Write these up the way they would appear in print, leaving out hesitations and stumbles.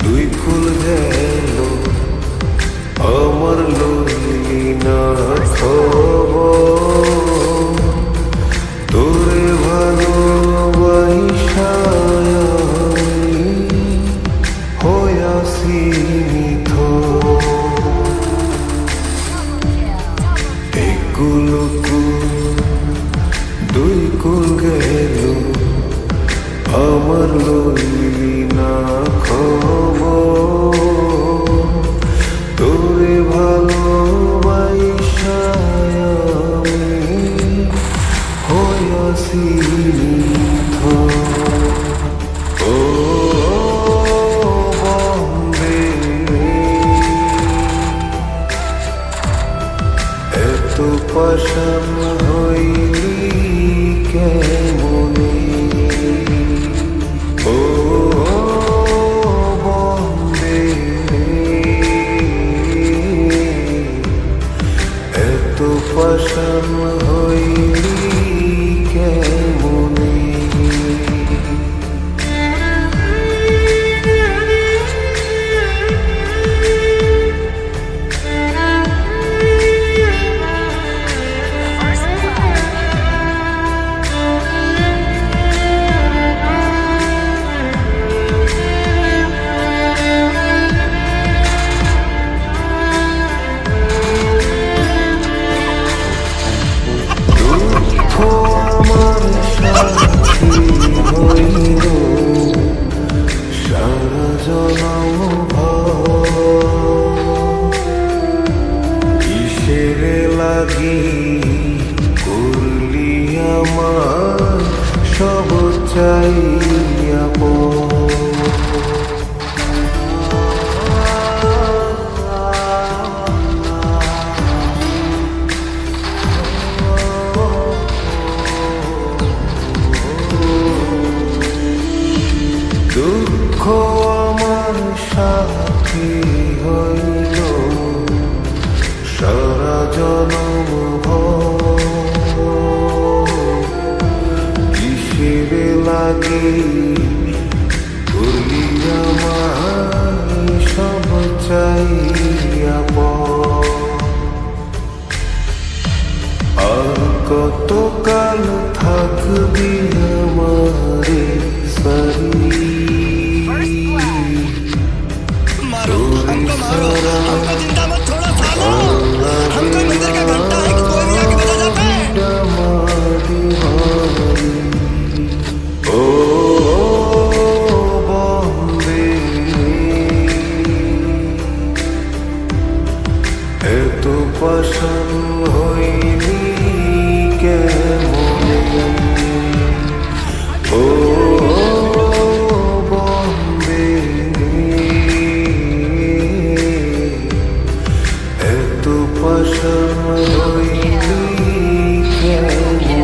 দুই কুল গেল আমার লইলি না খবর, তোরে ভালোবাসা হইয়াছি নিথর। এক কুল দুই কুল গেল আমার লইলি না খবর, তোরে ভালোবাসা হইয়াছি নিথর। ও বন্দে এত পাষাণ হইলি কেমনে, ও বন্দে এত পাষাণ হইলি কেমনে। সারা জনম কিসেরে লাগি করলি আমার সব চাইয়া দুঃখ আমার সাথী হইল সারা জনম কিসেরে লাগি করলি আমার সব চাইয়া আর কতকাল থাকবি আমারে সারি। हमको मारो, हमको जिंदा मत छोड़ो सालो, हम कोई मंदिर का घंटा है कि कोई भी आके बजा जाता है। ओ बंदे এত পাষাণ হইলি কেমনে, ও বন্দে এত পাষাণ হইলি কেমনে।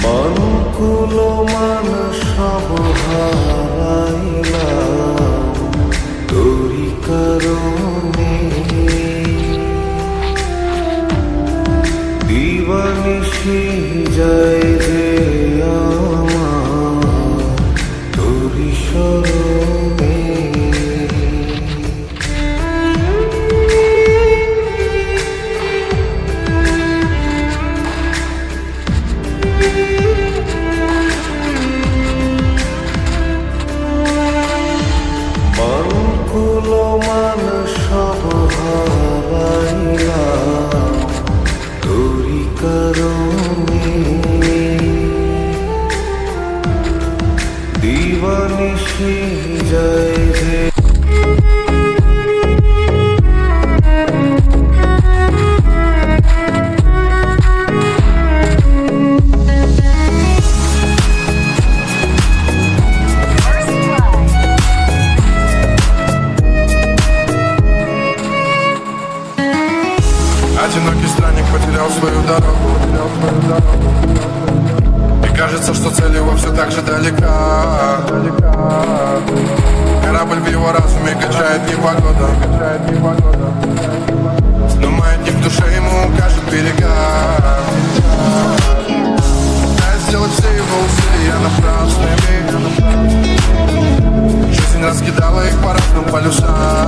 মানকুলো মান সব হারাইলাম তোরি কারণে, দিবানিশি যায় যে আমার তোরি স্মরণে। মনকুলো মান সব হারাইলাম তোরি কারণে দিবানিশি যায় যে Одинокий странник потерял свою дорогу. И кажется, что цель его все так же далека. Корабль в его разуме качает непогода. Но маятник в душе ему укажет берега. Пытаясь сделать все его усилия напрасными. Жизнь раскидала их по разным полюсам.